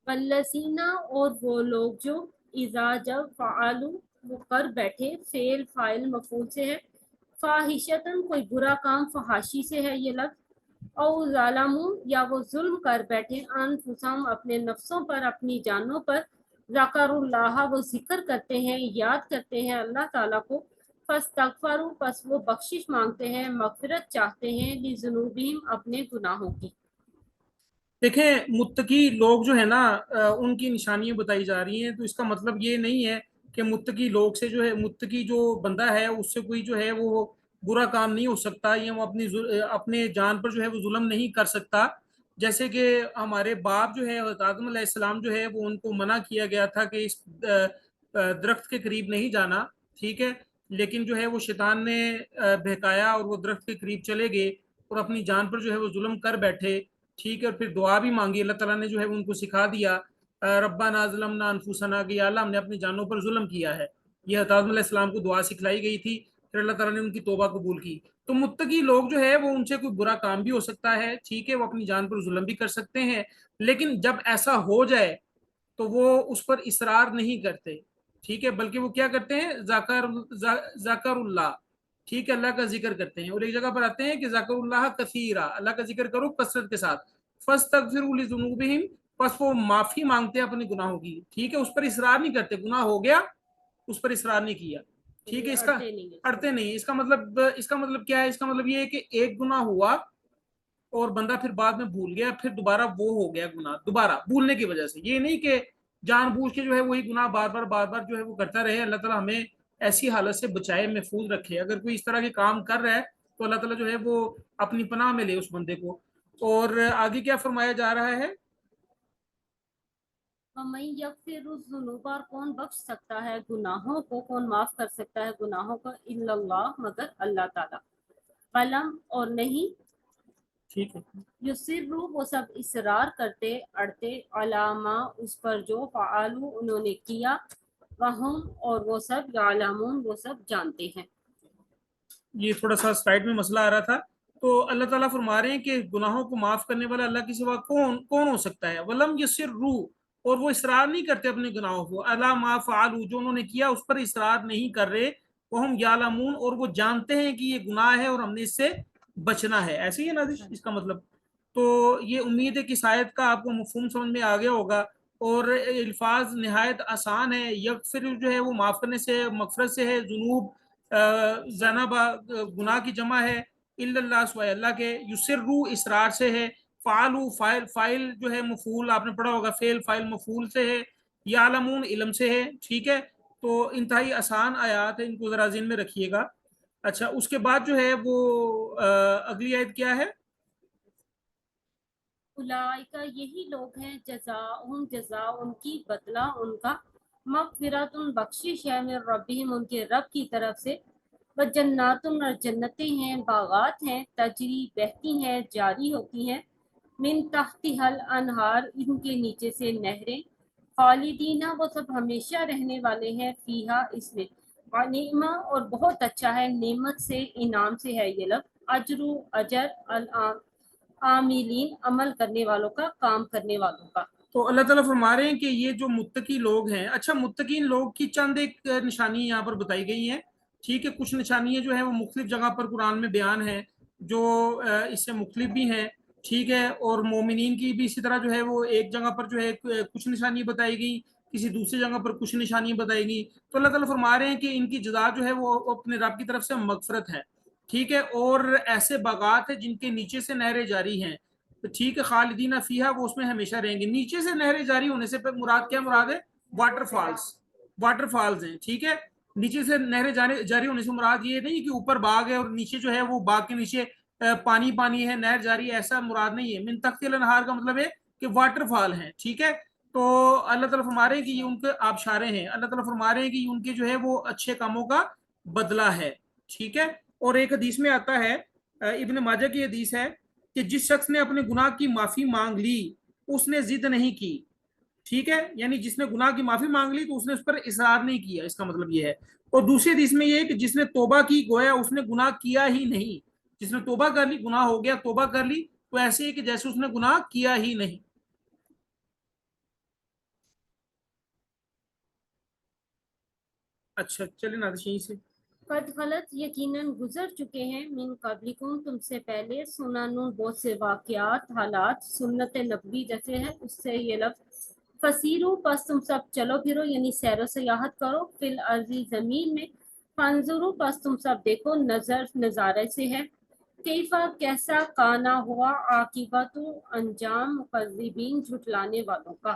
वल्लसीना और वो लोग जो इज़ा जब फ़ालू वो कर बैठे, फेल फाइल मफूल से है, फाहिशतन कोई बुरा काम, फहाशी से है ये लफ्ज़, औ ज़ालमू या वो जुल्म कर बैठे, अनफुसहम अपने नफ्सों पर, अपनी जानों पर, ज़करुल्लाह वो जिक्र करते हैं, याद करते हैं अल्लाह ताला को, फस्तगफरू पस वो बख्शिश मांगते हैं, मगफिरत चाहते हैं, लिजुनूबिहिम अपने गुनाहों की। देखें, मुत्तकी लोग जो है ना, उनकी निशानियां बताई जा रही हैं। तो इसका मतलब ये नहीं है कि मुत्तकी लोग से जो है, मुत्तकी जो बंदा है उससे कोई जो है वो बुरा काम नहीं हो सकता, या वो अपने जान पर जो है वो जुल्म नहीं कर सकता। जैसे कि हमारे बाप जो है हज़रत आदम अलैहिस्सलाम जो है वो उनको मना किया गया था कि इस दरख्त के करीब नहीं जाना, ठीक है। लेकिन जो है वो शैतान ने बहकाया और वो दरख्त के करीब चले गए और अपनी जान पर जो है वो जुल्म कर बैठे, ठीक है। और फिर दुआ भी मांगी, अल्लाह ताला ने जो है उनको सिखा दिया, रब्बाना ज़लमना अनफुसना, कि या अल्लाह हमने अपनी जानों पर जुल्म किया है। ये हज़रत आदम अलैहिस्सलाम को दुआ सिखलाई गई थी, फिर अल्लाह ताला ने उनकी तौबा कबूल की। तो मुत्तकी लोग जो है वो उनसे कोई बुरा काम भी हो सकता है, ठीक है, वो अपनी जान पर जुल्म भी कर सकते हैं, लेकिन जब ऐसा हो जाए तो वो उस पर इसरार नहीं करते, ठीक है, बल्कि वो क्या करते हैं, जाकरुल्लाह, ठीक है, अल्लाह का जिक्र करते हैं। और एक जगह पर आते हैं कि जाकरुल्लाह कसीरा, अल्लाह का जिक्र करो कसरत के साथ। फस्तगफिरू लिजुनूबिहिम, बस वो माफी मांगते हैं अपने गुनाहों की, ठीक है, उस पर इसरार नहीं करते, गुनाह हो गया उस पर इसरार नहीं किया, ठीक है। इसका अड़ते नहीं है अड़ते नहीं, इसका मतलब क्या है, इसका मतलब ये है कि एक गुनाह हुआ और बंदा फिर बाद में भूल गया, फिर दोबारा वो हो गया गुनाह, दोबारा भूलने की वजह से। ये नहीं कि जानबूझ के जो है वही गुनाह बार बार जो है वो करता रहे। अल्लाह ताला हमें ऐसी हालत से बचाए, महफूज रखे। अगर कोई इस तरह के काम कर रहा है तो अल्लाह ताला जो है वो अपनी पनाह में ले उस बंदे को। और आगे क्या फरमाया जा रहा है, वमन यगफिरुज़्ज़ुनूब और कौन बख्श सकता है गुनाहों को, कौन माफ कर सकता है गुनाहों को, इल्लल्लाह मगर अल्लाह ताला, कलम और नहीं, ठीक है। युसिर्रु वो सब इसरार करते अड़ते, अलामा उस पर जो फ़ालू उन्होंने किया, वहुम और वो सब यालमून वो सब जानते हैं। ये थोड़ा सा स्लाइड में मसला आ रहा था। तो अल्लाह ताला फरमा रहे हैं कि गुनाहों को माफ करने वाला अल्लाह के सिवा कौन कौन हो सकता है। वलम यसिर्रू, और वो इसरार नहीं करते अपने गुनाहों को, अला मा फ़ालू, जो उन्होंने किया उस पर इसरार नहीं कर रहे। वो हम यालमून, और वो जानते हैं कि ये गुनाह है और हमने इससे बचना है। ऐसे ही है नाजिश इसका मतलब। तो ये उम्मीद है कि शायद का आपको मफहूम समझ में आ गया होगा। और अल्फाज नहायत आसान है। यग फिर जो है वो माफ़ करने से, मगफरत से है। जुनूब जनाबा गुनाह की जमा है। इल्लल्लाह सिवाय अल्लाह के। युसिर्रू इसरार से है। फ़ालू फ़ाइल, फ़ाइल जो है मफूल आपने पढ़ा होगा, फ़ेल फ़ाइल मफूल से है। यालमून इल्म से है, ठीक है। तो इंतहाई आसान आयात है, इनको ज़रा ज़हन में रखिएगा। अच्छा, उसके बाद जो है वो अगली आयत क्या है। उलाइका यही लोग हैं, जजा उनकी बदला उनका, मगफिरतुन बख्शिश है, मेरे रब्बिहिम उनके रब की तरफ से, व जन्नातुन और जन्नतें हैं, बागात हैं, तजरी बहती हैं, जारी होती हैं, मिन तहतिहल अनहार इनके नीचे से नहरें, खालिदीना वो सब हमेशा रहने वाले हैं, फीहा इसमें, अनीमा और बहुत अच्छा है, नेमत से इनाम से है ये लफ्ज़, अजरू अजर अल आमिलीन अमल करने वालों का, काम करने वालों का। तो अल्लाह ताला फरमा रहे हैं कि ये जो मुत्तकी लोग हैं, अच्छा, मुत्तकीन लोग की चंद एक निशानी यहाँ पर बताई गई हैं, ठीक है। कुछ निशानियां जो है वो मुख्तलिफ जगह पर कुरान में बयान है, जो इससे मुख्तलिफ भी हैं, ठीक है। और मोमिनीन की भी इसी तरह जो है वो एक जगह पर जो है कुछ निशानियां बताई गई, किसी दूसरी जगह पर कुछ निशानियां बताई गई। तो अल्लाह ताला फरमा रहे हैं कि इनकी जज़ा जो है वो अपने रब की तरफ से मगफरत है, ठीक है। और ऐसे बागात है जिनके नीचे से नहरें जारी हैं, तो ठीक है। खालिदीना फीहा, वो उसमें हमेशा रहेंगे। नीचे से नहरें जारी होने से मुराद क्या मुराद है, वाटरफॉल्स, वाटरफॉल्स हैं, ठीक है। नीचे से नहरें जारी जारी होने से मुराद ये नहीं कि ऊपर बाग है और नीचे जो है वो बाग के नीचे पानी पानी है, नहर जारी है, ऐसा मुराद नहीं है। मिन तख्तिल अनहार का मतलब है कि वाटरफॉल है, ठीक है। तो अल्लाह ताला फरमा रहे हैं कि ये उनके आबशारे हैं। अल्लाह ताला फरमा रहे हैं कि उनके जो है वो अच्छे कामों का बदला है, ठीक है। और एक हदीस में आता है, इब्न माजा की हदीस है, कि जिस शख्स ने अपने गुनाह की माफी मांग ली उसने जिद नहीं की, ठीक है। यानी जिसने गुनाह की माफी मांग ली तो उसने उस पर इसरार नहीं किया, इसका मतलब यह है। और दूसरी हदीस में यह है कि जिसने तोबा की, गोया उसने गुनाह किया ही नहीं। जिसने तोबा कर ली, गुनाह हो गया, तोबा कर ली, तो ऐसे ही कि जैसे उसने गुनाह किया ही नहीं। अच्छा चले नादिश यहीं से। कद खलत यकीनन गुजर चुके हैं मिन कबलिकुम तुमसे पहले सुनानुन बहुत से वाक़यात हालात सुन्नत नबवी जैसे है उससे ये लफ्ज़ फसीरू बस तुम सब चलो फिरो यानी सैरो सयाहत करो फिल अर्ज़ी ज़मीन में फंजुरू बस तुम सब देखो नज़र नज़ारे से है कैफा कैसा काना हुआ आकिबतु अंजाम मुकज़्ज़िबीन झुटलाने वालों का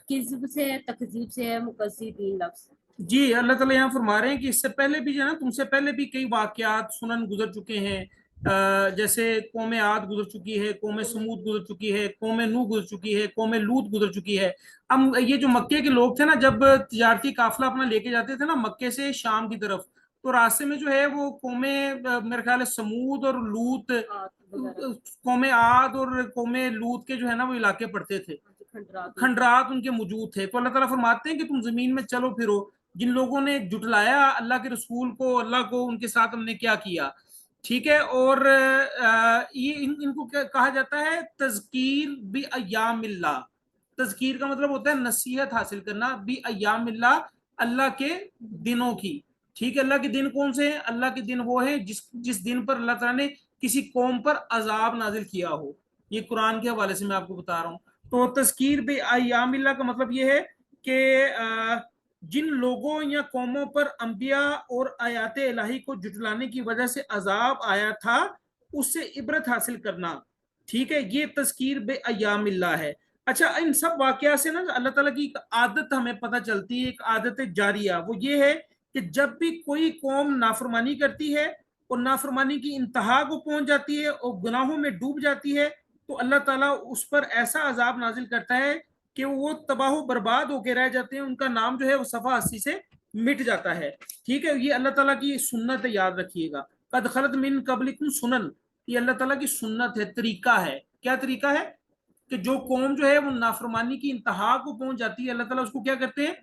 किज़्ब से है तकज़ीब से है मुकज़्ज़िबीन लफ्ज़। जी अल्लाह ताला यहाँ फरमा रहे हैं कि इससे पहले भी जो है ना, तुमसे पहले भी कई वाकयात सुनन गुजर चुके हैं। जैसे कौम आद गुजर चुकी है, कौम समूद गुजर चुकी है, कौम नूह गुजर चुकी है, कौम लूत गुजर चुकी है। हम ये जो मक्के के लोग थे ना, जब तिजारती काफिला अपना लेके जाते थे ना मक्के से शाम की तरफ, तो रास्ते में जो है वो कौमे मेरे ख्याल है समूद और लूत, कौम आद और कौम लूत के जो है ना वो इलाके पड़ते थे, खंडरात उनके मौजूद थे। तो अल्लाह ताला फरमाते हैं कि तुम जमीन में चलो फिरो, जिन लोगों ने जुटलाया अल्लाह के रसूल को, अल्लाह को, उनके साथ हमने क्या किया। ठीक है। और ये इनको क्या कहा जाता है, तज़कीर बी अय्यामिल्लाह। तज़कीर का मतलब होता है नसीहत हासिल करना, बी अय्यामिल्लाह, अल्लाह के दिनों की। ठीक है। अल्लाह के दिन कौन से हैं? अल्लाह के दिन वो है जिस जिस दिन पर अल्लाह ताला ने किसी कौम पर अजाब नाजिल किया हो। ये कुरान के हवाले से मैं आपको बता रहा हूँ। तो तज़कीर बी अय्यामिल्लाह का मतलब ये है कि जिन लोगों या कौमों पर अंबिया और आयात इलाही को जुटलाने की वजह से अजाब आया था, उससे इबरत हासिल करना। ठीक है। ये तज़कीर बे अय्यामिल्लाह है। अच्छा, इन सब वाकया से ना अल्लाह ताला की एक आदत हमें पता चलती है, एक आदत जारिया। वो ये है कि जब भी कोई कौम नाफरमानी करती है और नाफरमानी की इंतहा को पहुंच जाती है और गुनाहों में डूब जाती है, तो अल्लाह ताला उस पर ऐसा अजाब नाजिल करता है कि वो तबाह बर्बाद होकर रह जाते हैं, उनका नाम जो है वो सफ़ा हस्ती से मिट जाता है। ठीक है। ये अल्लाह ताला की सुन्नत है, याद रखिएगा। कद खलत मिन कबलिकुम सुनन, ये अल्लाह ताला की सुन्नत है, तरीका है। क्या तरीका है? कि जो कौम जो है वो नाफरमानी की इंतहा को पहुंच जाती है, अल्लाह ताला उसको क्या करते हैं,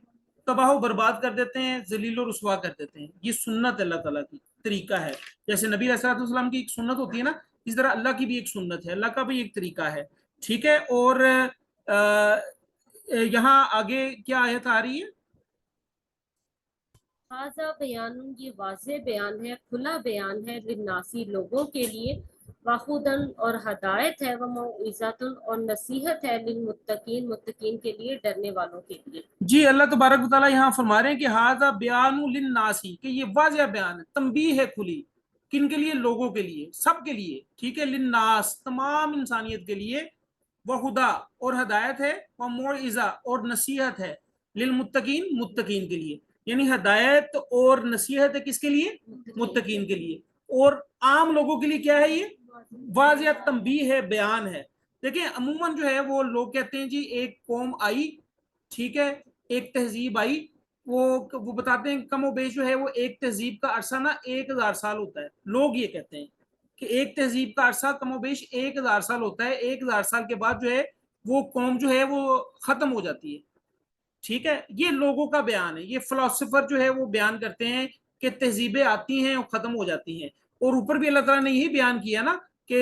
तबाह बर्बाद कर देते हैं, जलील और रुसवा कर देते हैं। ये सुन्नत अल्लाह ताला की तरीका है। जैसे नबी अलैहिस्सलातु वस्सलाम की एक सुन्नत होती है ना, इस तरह अल्लाह की भी एक सुन्नत है, अल्लाह का भी एक तरीका है। ठीक है। और यहाँ आगे क्या आयत आ रही है? हाजा बयान ये वाज़ेह बयान है, खुला बयान है, लिन्नासी लोगों के लिए, वाहुदन और हदायत है, व मौइज़तुन और नसीहत है, लिलमुत्तकीन मुत्तकीन के लिए, डरने वालों के लिए। जी अल्लाह तबारक व तआला यहाँ फरमा रहे हैं कि हाजा बयान लिन्नासी, कि ये वाज़ेह बयान है, तंबीह है खुली। किन के लिए? लोगों के लिए, सबके लिए। ठीक है। लिन्नास, तमाम इंसानियत के लिए। वह हुदा, और हदायत है, वह मौइज़ा, और नसीहत है, लिलमुत्तकीन, मुत्तकीन के लिए। यानी हदायत और नसीहत है किसके लिए? मुत्तकीन के लिए। और आम लोगों के लिए क्या है ये? वाज़ेह तंबीह है, बयान है। देखिए अमूमन जो है वो लोग कहते हैं जी एक कौम आई, ठीक है, एक तहजीब आई, वो बताते हैं कम बेश जो है वो एक तहजीब का अरसा ना 1000 साल होता है। लोग ये कहते हैं कि एक तहजीब का अरसा कम बेश 1000 साल होता है। 1000 साल के बाद जो है वो कौम जो है वो खत्म हो जाती है। ठीक है। ये लोगों का बयान है, ये फिलोसोफर जो है वो बयान करते हैं कि तहजीबें आती हैं और खत्म हो जाती हैं। और ऊपर भी अल्लाह ताला ने यही बयान किया ना कि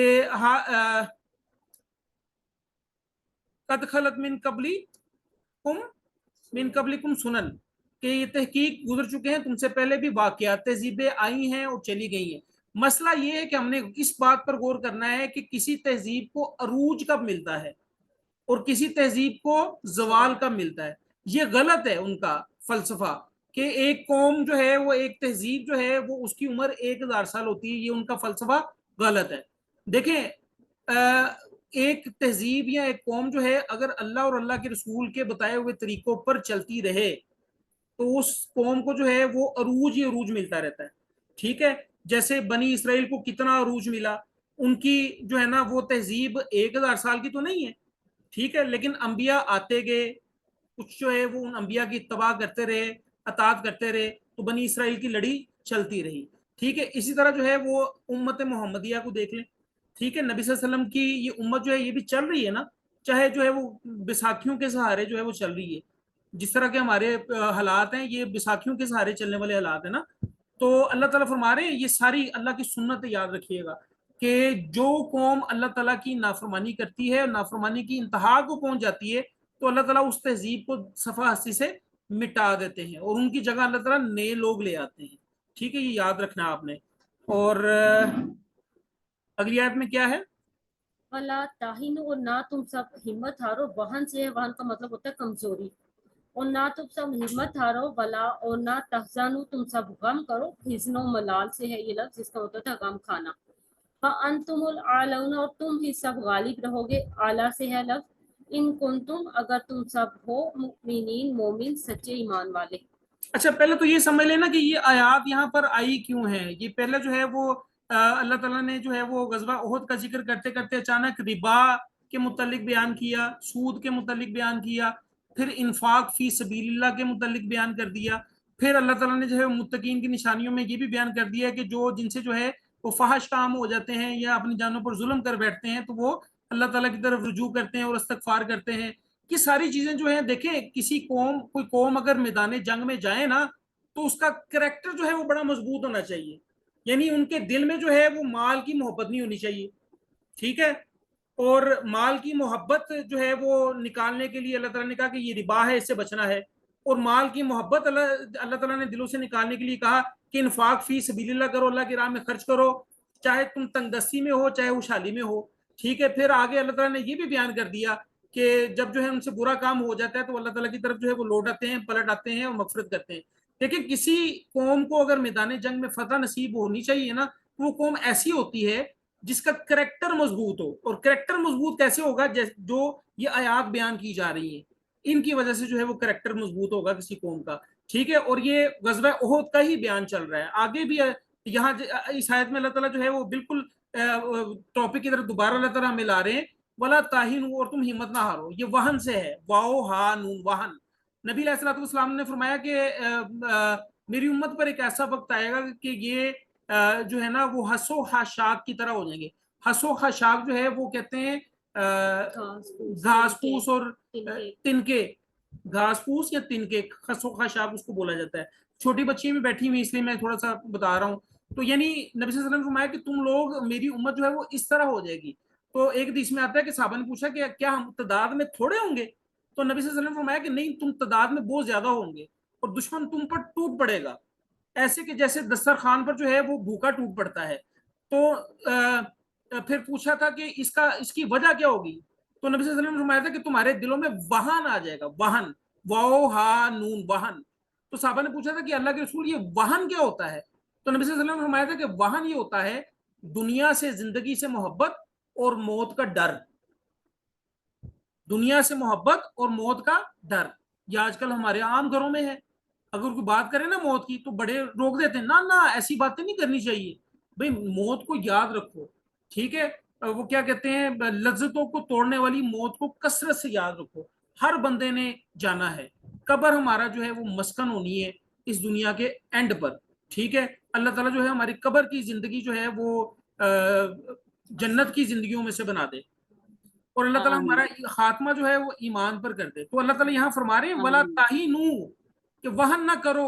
कद खलत कुम मिन कबलिकुम सुनन, कि ये तहकीक गुजर चुके हैं तुमसे पहले भी वाकयात, तहजीबें आई हैं और चली गई हैं। मसला ये है कि हमने इस बात पर गौर करना है कि किसी तहजीब को अरूज कब मिलता है और किसी तहजीब को जवाल कब मिलता है। ये गलत है उनका फलसफा, कि एक कौम जो है वो, एक तहजीब जो है वो उसकी उम्र 1000 साल होती है। ये उनका फलसफा गलत है। देखें, एक तहजीब या एक कौम जो है अगर अल्लाह और अल्लाह के रसूल के बताए हुए तरीकों पर चलती रहे तो उस कौम को जो है वो अरूज ही अरूज मिलता रहता है। ठीक है। जैसे बनी इसराइल को कितना अरूज मिला, उनकी जो है ना वो तहजीब 1000 साल की तो नहीं है। ठीक है। लेकिन अंबिया आते गए, कुछ जो है वो उन अंबिया की तबाह करते रहे, अतात करते रहे, तो बनी इसराइल की लड़ी चलती रही। ठीक है। इसी तरह जो है वो उम्मत मोहम्मदिया को देख लें। ठीक है। नबी सल्लल्लाहु अलैहि वसल्लम की ये उम्मत जो है ये भी चल रही है ना, चाहे जो है वो बैसाखियों के सहारे जो है वो चल रही है। जिस तरह के हमारे हालात हैं, ये बैसाखियों के सहारे चलने वाले हालात है ना। तो अल्लाह ताला फरमा रहे हैं ये सारी अल्लाह की सुन्नत है, याद रखिएगा कि जो कौम अल्लाह ताला की नाफरमानी करती है, नाफरमानी की इंतहा को पहुंच जाती है, तो अल्लाह ताला उस तहजीब को सफ़ा हस्ती से مٹا دیتے ہیں اور ان کی جگہ اللہ تعالیٰ نئے لوگ لے آتے ہیں. ٹھیک ہے, یہ یاد رکھنا آپ نے. اور اگلی آیت میں کیا ہے؟ ولا تاہین، اور نہ تم سب ہمت ہارو. وہن سے ہے، وہن کا مطلب ہوتا ہے کمزوری. اور نہ تم سب ہمت ہارو، ولا اور نہ تحزنو تم سب غم کرو. حزن و ملال سے ہے یہ لفظ، جس کا ہوتا تھا غم کھانا. فانتم الاعلون، اور تم ہی سب غالب رہو گے. اعلیٰ سے ہے لفظ. ان کنتم، اگر تم سب ہو، مؤمنین مومن سچے ایمان والے. اچھا, پہلے تو یہ سمجھ لینا کہ یہ آیات یہاں پر آئی کیوں ہیں. یہ پہلے جو ہے وہ اللہ تعالیٰ نے جو ہے وہ غزوہ احد کا ذکر کرتے کرتے اچانک ربا کے متعلق بیان کیا, سود کے متعلق بیان کیا, پھر انفاق فی سبیل اللہ کے متعلق بیان کر دیا, پھر اللہ تعالیٰ نے جو ہے متقین کی نشانیوں میں یہ بھی بیان کر دیا کہ جو جن سے جو ہے وہ فحش کام ہو جاتے ہیں یا اپنی جانوں پر ظلم کر بیٹھتے ہیں تو وہ اللہ تعالیٰ کی طرف رجوع کرتے ہیں اور استغفار کرتے ہیں. یہ ساری چیزیں جو ہیں, دیکھیں کسی قوم, کوئی قوم اگر میدان جنگ میں جائے نا تو اس کا کریکٹر جو ہے وہ بڑا مضبوط ہونا چاہیے. یعنی ان کے دل میں جو ہے وہ مال کی محبت نہیں ہونی چاہیے. ٹھیک ہے, اور مال کی محبت جو ہے وہ نکالنے کے لیے اللہ تعالیٰ نے کہا کہ یہ ربا ہے, اس سے بچنا ہے. اور مال کی محبت اللہ تعالیٰ نے دلوں سے نکالنے کے لیے کہا کہ انفاق فی سبیل اللہ کرو, اللہ کی راہ میں خرچ کرو, چاہے تم تنگ دستی میں ہو چاہے خوشحالی میں ہو. ٹھیک ہے, پھر آگے اللہ تعالیٰ نے یہ بھی بیان کر دیا کہ جب جو ہے ان سے برا کام ہو جاتا ہے تو اللہ تعالیٰ کی طرف جو ہے وہ لوٹ آتے ہیں, پلٹ آتے ہیں اور مغفرت کرتے ہیں. دیکھیں کسی قوم کو اگر میدان جنگ میں فتح نصیب ہونی چاہیے نا, وہ قوم ایسی ہوتی ہے جس کا کریکٹر مضبوط ہو. اور کریکٹر مضبوط کیسے ہوگا؟ جو یہ آیات بیان کی جا رہی ہیں ان کی وجہ سے جو ہے وہ کریکٹر مضبوط ہوگا کسی قوم کا. ٹھیک ہے, اور یہ غزوہ احد کا ہی بیان چل رہا ہے. آگے بھی یہاں اس آیت میں اللہ تعالیٰ جو ہے وہ بالکل ٹاپک کی طرف دوبارہ اللہ تعالیٰ ہمیں لا رہے ہیں. ولا تاہینوا، اور تم ہمت نہ ہارو. یہ وہن سے ہے, واو ہا نون وہن. نبی علیہ الصلوۃ والسلام نے فرمایا کہ میری امت پر ایک ایسا وقت آئے گا کہ یہ جو ہے نا وہ حس و خاشاک کی طرح ہو جائیں گے. حس و خاشاک جو ہے وہ کہتے ہیں گھاس پھوس اور تنکے, گھاس پھوس یا تنکے, خس و خاشاک اس کو بولا جاتا ہے. چھوٹی بچی بھی بیٹھی ہوئی اس لیے میں تھوڑا سا بتا رہا ہوں. تو یعنی نبی صلی اللہ علیہ وسلم نے فرمایا کہ تم لوگ, میری امت جو ہے وہ اس طرح ہو جائے گی. تو ایک حدیث میں آتا ہے کہ صحابہ نے پوچھا کہ کیا ہم تعداد میں تھوڑے ہوں گے؟ تو نبی صلی اللہ علیہ وسلم نے فرمایا کہ نہیں, تم تعداد میں بہت زیادہ ہوں گے اور دشمن تم پر ٹوٹ پڑے گا, ایسے کہ جیسے دسترخوان پر جو ہے وہ بھوکا ٹوٹ پڑتا ہے. تو پھر پوچھا تھا کہ اس کی وجہ کیا ہوگی؟ تو نبی صلی اللہ علیہ وسلم نے فرمایا تھا کہ تمہارے دلوں میں وہن آ جائے گا. وہن, واو ہا نون وہن. تو صحابہ نے پوچھا تھا کہ اللہ کے رسول یہ وہن کیا ہوتا ہے؟ تو نبی صلی اللہ علیہ وسلم نے فرمایا تھا کہ وہن یہ ہوتا ہے دنیا سے, زندگی سے محبت اور موت کا ڈر. دنیا سے محبت اور موت کا ڈر. یہ آج کل ہمارے عام گھروں میں ہے. اگر کوئی بات کرے نا موت کی تو بڑے روک دیتے ہیں, نہ ایسی باتیں نہیں کرنی چاہیے بھائی, موت کو یاد رکھو. ٹھیک ہے, وہ کیا کہتے ہیں, لذتوں کو توڑنے والی موت کو کثرت سے یاد رکھو. ہر بندے نے جانا ہے. قبر ہمارا جو ہے وہ مسکن ہونی ہے اس دنیا کے اینڈ پر. ٹھیک ہے, اللہ تعالیٰ جو ہے ہماری قبر کی زندگی جو ہے وہ جنت کی زندگیوں میں سے بنا دے, اور اللہ تعالیٰ ہمارا خاتمہ جو ہے وہ ایمان پر کر دے. تو اللہ تعالیٰ یہاں فرما رہے ہیں ولا تاہینوا, کہ وہن نہ کرو.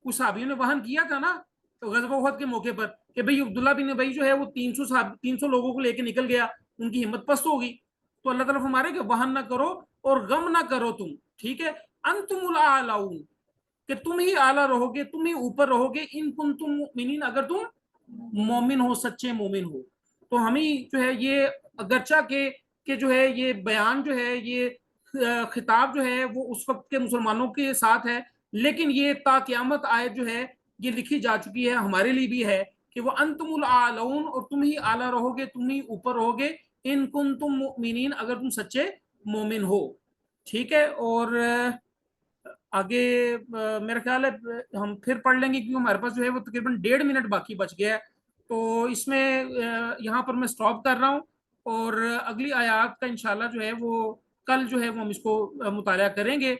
کچھ صحابیوں نے وہن کیا تھا نا تو غزوہ احد کے موقع پر کہ بھئی عبداللہ بن ابی جو ہے وہ 300 لوگوں کو لے کے نکل گیا, ان کی ہمت پست ہوگی. تو اللہ تعالیٰ فرما رہے کہ وہن نہ کرو اور غم نہ کرو تم. ٹھیک ہے, انتم الاعلون, کہ تم ہی اعلیٰ رہو گے, تم ہی اوپر رہو گے. ان کنتم مؤمنین, اگر تم مومن ہو, سچے مومن ہو. تو ہمیں جو ہے یہ اگرچہ کہ جو ہے یہ بیان جو ہے یہ خطاب جو ہے وہ اس وقت کے مسلمانوں کے ساتھ ہے, لیکن یہ تا قیامت آیت جو ہے یہ لکھی جا چکی ہے, ہمارے لیے بھی ہے کہ وہ انتم الاعلون, اور تم ہی اعلیٰ رہو گے, تم ہی اوپر رہو گے. ان کنتم مؤمنین, اگر تم سچے مومن ہو. ٹھیک ہے, اور آگے میرا خیال ہے ہم پھر پڑھ لیں گے کیونکہ ہمارے پاس جو ہے وہ تقریباً 1.5 منٹ باقی بچ گیا ہے. تو اس میں یہاں پر میں سٹاپ کر رہا ہوں, اور اگلی آیات کا انشاءاللہ جو ہے وہ کل جو ہے وہ ہم اس کو مطالعہ کریں گے.